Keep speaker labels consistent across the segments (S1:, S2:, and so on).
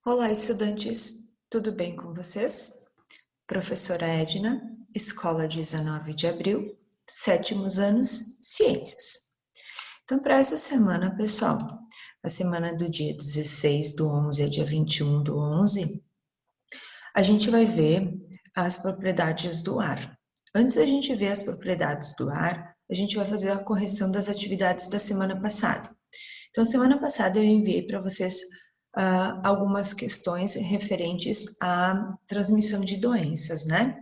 S1: Olá, estudantes, tudo bem com vocês? Professora Edna, Escola 19 de Abril, sétimos anos, Ciências. Então, para essa semana, pessoal, a semana do dia 16 do 11 a dia 21 do 11, a gente vai ver as propriedades do ar. Antes da gente ver as propriedades do ar, a gente vai fazer a correção das atividades da semana passada. Então, semana passada eu enviei para vocês algumas questões referentes à transmissão de doenças, né?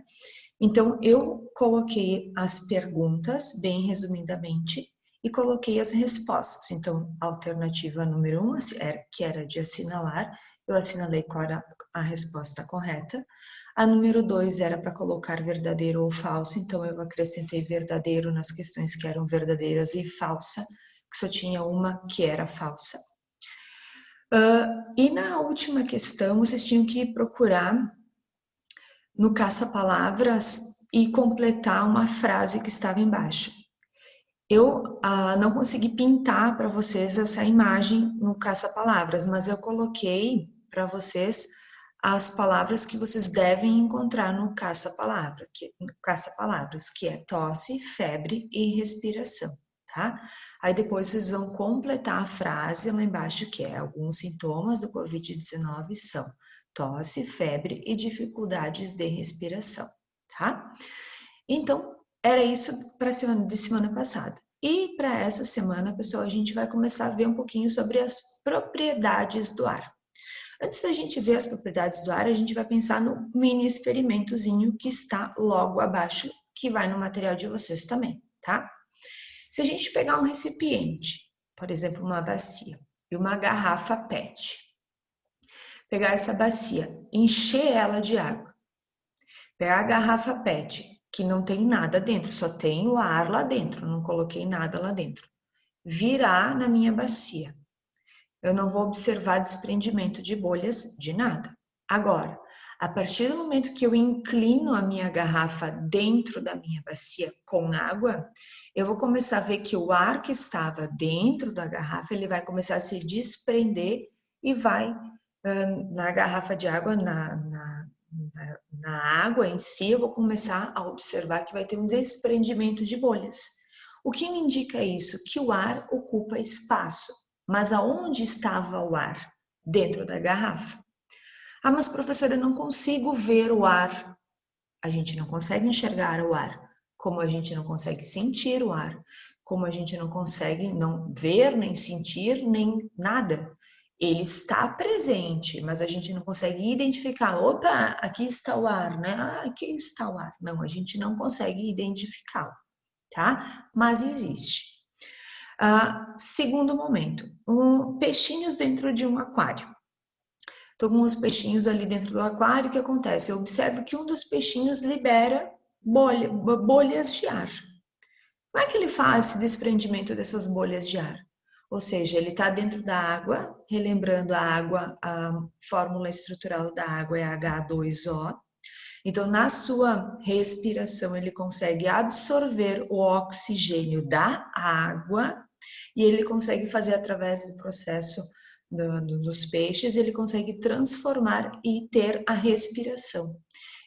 S1: Então, eu coloquei as perguntas, bem resumidamente, e coloquei as respostas. Então, a alternativa número 1, que era de assinalar, eu assinalei qual era a resposta correta. A número 2 era para colocar verdadeiro ou falso, então eu acrescentei verdadeiro nas questões que eram verdadeiras e falsa, que só tinha uma que era falsa. E na última questão, vocês tinham que procurar no caça-palavras e completar uma frase que estava embaixo. Eu não consegui pintar para vocês essa imagem no caça-palavras, mas eu coloquei para vocês as palavras que vocês devem encontrar no caça-palavras, que é tosse, febre e respiração, tá? Aí depois vocês vão completar a frase lá embaixo, que é alguns sintomas do Covid-19 são tosse, febre e dificuldades de respiração, tá? Então, era isso para a semana de semana passada. E para essa semana, pessoal, a gente vai começar a ver um pouquinho sobre as propriedades do ar. Antes da gente ver as propriedades do ar, a gente vai pensar no mini experimentozinho que está logo abaixo, que vai no material de vocês também, tá? Se a gente pegar um recipiente, por exemplo, uma bacia, e uma garrafa PET, pegar essa bacia, encher ela de água, pegar a garrafa PET, que não tem nada dentro, só tem o ar lá dentro, não coloquei nada lá dentro, virar na minha bacia. Eu não vou observar desprendimento de bolhas de nada. Agora, a partir do momento que eu inclino a minha garrafa dentro da minha bacia com água, eu vou começar a ver que o ar que estava dentro da garrafa, ele vai começar a se desprender e vai na garrafa de água, na água em si, eu vou começar a observar que vai ter um desprendimento de bolhas. O que me indica isso? Que o ar ocupa espaço. Mas aonde estava o ar? Dentro da garrafa. Ah, mas professora, eu não consigo ver o ar. A gente não consegue enxergar o ar. Como a gente não consegue sentir o ar. Como a gente não consegue não ver, nem sentir, nem nada. Ele está presente, mas a gente não consegue identificar. Opa, aqui está o ar, né? Ah, aqui está o ar. Não, a gente não consegue identificá-lo, tá? Mas existe. Segundo momento, peixinhos dentro de um aquário. Estou com os peixinhos ali dentro do aquário, o que acontece? Eu observo que um dos peixinhos libera bolhas de ar. Como é que ele faz esse desprendimento dessas bolhas de ar? Ou seja, ele está dentro da água, relembrando a água, a fórmula estrutural da água é H2O. Então, na sua respiração, ele consegue absorver o oxigênio da água e ele consegue fazer através do processo dos peixes, ele consegue transformar e ter a respiração.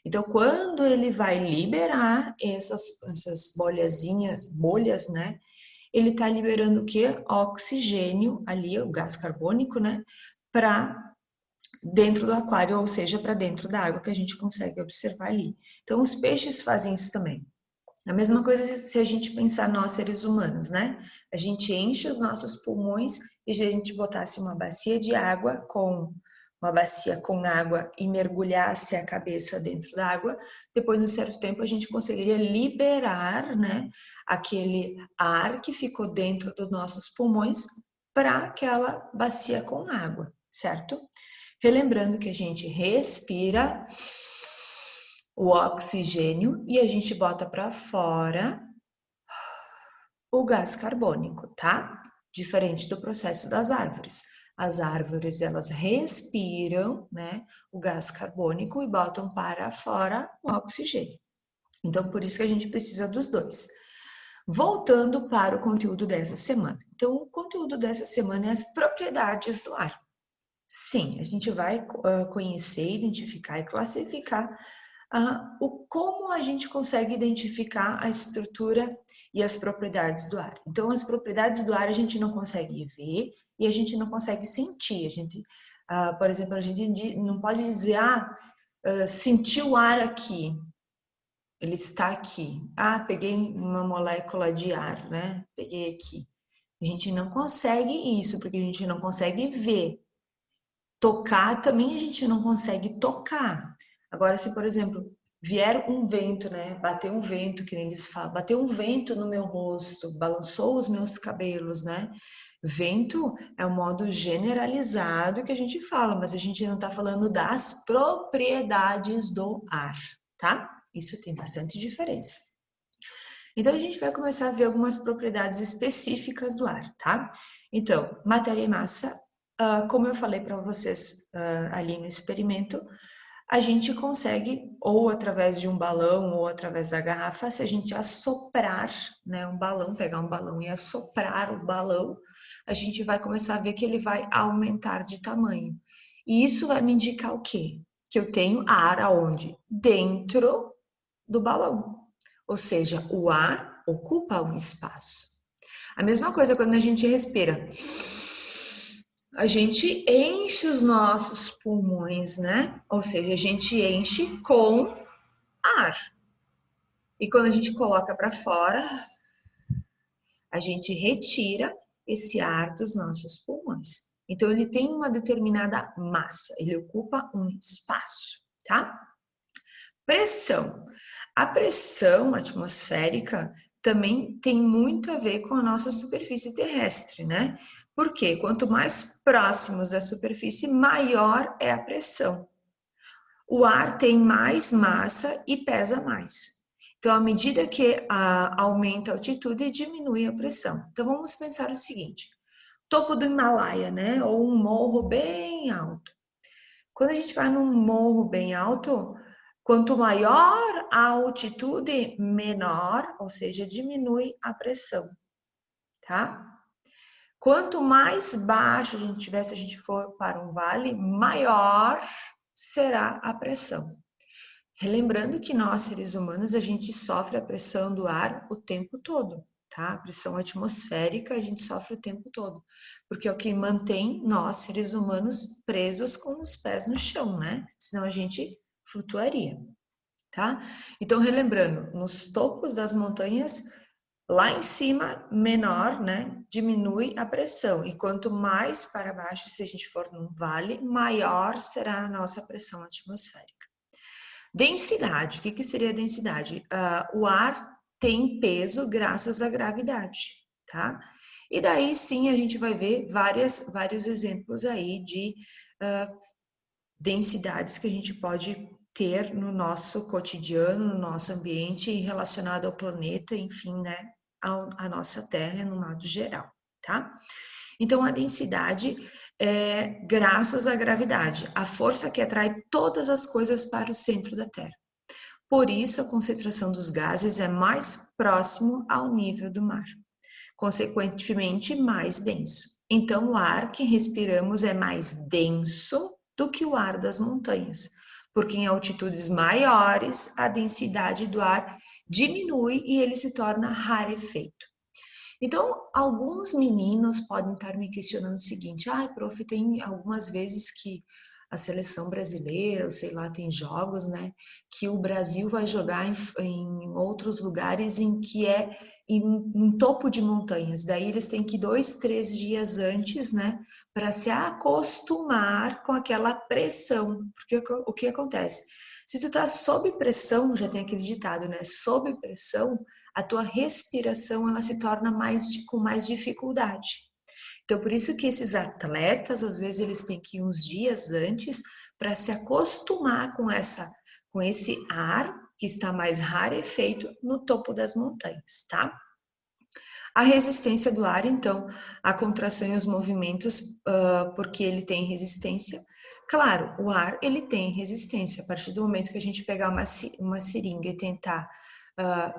S1: Então, quando ele vai liberar essas bolhas, né? Ele está liberando o quê? Oxigênio ali, o gás carbônico, né? Para dentro do aquário, ou seja, para dentro da água que a gente consegue observar ali. Então, os peixes fazem isso também. A mesma coisa se a gente pensar nós seres humanos, né? A gente enche os nossos pulmões e se a gente botasse uma bacia de água com uma bacia com água e mergulhasse a cabeça dentro da água, depois de um certo tempo a gente conseguiria liberar, né, aquele ar que ficou dentro dos nossos pulmões para aquela bacia com água, certo? Relembrando que a gente respira o oxigênio e a gente bota para fora o gás carbônico, tá? Diferente do processo das árvores. As árvores, elas respiram, né, o gás carbônico e botam para fora o oxigênio. Então, por isso que a gente precisa dos dois. Voltando para o conteúdo dessa semana. Então, o conteúdo dessa semana é as propriedades do ar. Sim, a gente vai conhecer, identificar e classificar como a gente consegue identificar a estrutura e as propriedades do ar. Então, as propriedades do ar a gente não consegue ver e a gente não consegue sentir. A gente, por exemplo, a gente não pode dizer, senti o ar aqui, ele está aqui. Peguei uma molécula de ar, né? Peguei aqui. A gente não consegue isso, porque a gente não consegue ver. Tocar também a gente não consegue tocar. Agora, se, por exemplo, vier um vento, né? Bateu um vento, que nem eles falam, bateu um vento no meu rosto, balançou os meus cabelos, né? Vento é um modo generalizado que a gente fala, mas a gente não está falando das propriedades do ar, tá? Isso tem bastante diferença. Então, a gente vai começar a ver algumas propriedades específicas do ar, tá? Então, matéria e massa, como eu falei para vocês ali no experimento, a gente consegue, ou através de um balão, ou através da garrafa, se a gente assoprar, né, um balão, pegar um balão e assoprar o balão, a gente vai começar a ver que ele vai aumentar de tamanho. E isso vai me indicar o quê? Que eu tenho ar aonde? Dentro do balão. Ou seja, o ar ocupa um espaço. A mesma coisa quando a gente respira. A gente enche os nossos pulmões, né? Ou seja, a gente enche com ar. E quando a gente coloca para fora, a gente retira esse ar dos nossos pulmões. Então, ele tem uma determinada massa, ele ocupa um espaço, tá? Pressão. A pressão atmosférica também tem muito a ver com a nossa superfície terrestre, né? Porque quanto mais próximos da superfície, maior é a pressão. O ar tem mais massa e pesa mais. Então, à medida que aumenta a altitude, diminui a pressão. Então, vamos pensar o seguinte: topo do Himalaia, né? Ou um morro bem alto. Quando a gente vai num morro bem alto, quanto maior a altitude, menor, ou seja, diminui a pressão, tá? Quanto mais baixo a gente tiver, se a gente for para um vale, maior será a pressão. Relembrando que nós, seres humanos, a gente sofre a pressão do ar o tempo todo, tá? A pressão atmosférica a gente sofre o tempo todo, porque é o que mantém nós, seres humanos, presos com os pés no chão, né? Senão a gente flutuaria, tá? Então, relembrando, nos topos das montanhas, lá em cima, menor, né? Diminui a pressão, e quanto mais para baixo, se a gente for num vale, maior será a nossa pressão atmosférica. Densidade, o que seria densidade? O ar tem peso graças à gravidade, tá? E daí sim a gente vai ver vários exemplos aí de densidades que a gente pode ter no nosso cotidiano, no nosso ambiente relacionado ao planeta, enfim, né? A nossa Terra no modo geral, tá? Então, a densidade é graças à gravidade, a força que atrai todas as coisas para o centro da Terra. Por isso, a concentração dos gases é mais próximo ao nível do mar, consequentemente, mais denso. Então, o ar que respiramos é mais denso do que o ar das montanhas, porque em altitudes maiores, a densidade do ar diminui e ele se torna rarefeito. Então, alguns meninos podem estar me questionando o seguinte: prof, tem algumas vezes que a seleção brasileira, ou sei lá, tem jogos, né, que o Brasil vai jogar em outros lugares em que é em topo de montanhas. Daí eles têm que ir 2, 3 dias antes, né, para se acostumar com aquela pressão. Porque o que acontece? Se tu tá sob pressão, já tem aquele ditado, né, sob pressão, a tua respiração ela se torna com mais dificuldade. Então, por isso que esses atletas, às vezes, eles têm que ir uns dias antes para se acostumar com esse ar que está mais rarefeito no topo das montanhas, tá? A resistência do ar, então, a contração e os movimentos, porque ele tem resistência. Claro, o ar, ele tem resistência. A partir do momento que a gente pegar uma seringa e tentar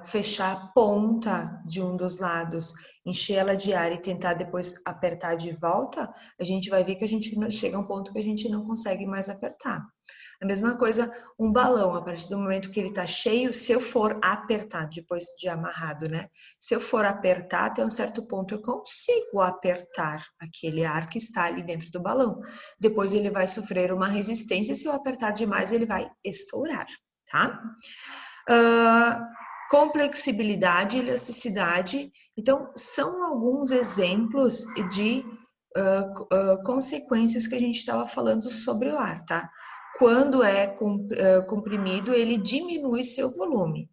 S1: fechar a ponta de um dos lados, encher ela de ar e tentar depois apertar de volta, a gente vai ver que a gente chega a um ponto que a gente não consegue mais apertar. A mesma coisa, um balão, a partir do momento que ele está cheio, se eu for apertar, depois de amarrado, né? Se eu for apertar até um certo ponto, eu consigo apertar aquele ar que está ali dentro do balão. Depois ele vai sofrer uma resistência, se eu apertar demais, ele vai estourar, tá? Complexibilidade e elasticidade. Então, são alguns exemplos de consequências que a gente estava falando sobre o ar, tá? Quando é comprimido, ele diminui seu volume.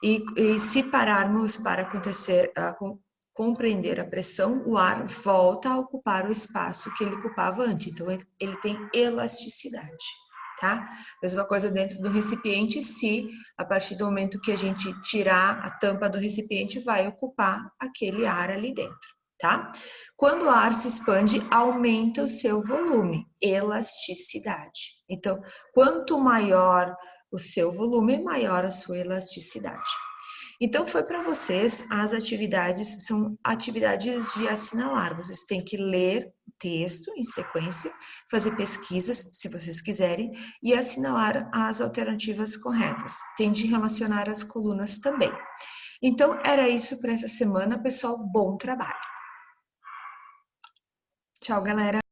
S1: E se pararmos para acontecer, compreender a pressão, o ar volta a ocupar o espaço que ele ocupava antes. Então, ele tem elasticidade, tá? Mesma coisa dentro do recipiente, se a partir do momento que a gente tirar a tampa do recipiente, vai ocupar aquele ar ali dentro, tá? Quando o ar se expande, aumenta o seu volume, elasticidade. Então, quanto maior o seu volume, maior a sua elasticidade. Então, foi para vocês, as atividades são atividades de assinalar. Vocês têm que ler o texto em sequência, fazer pesquisas, se vocês quiserem, e assinalar as alternativas corretas. Tem de relacionar as colunas também. Então, era isso para essa semana, pessoal. Bom trabalho. Tchau, galera.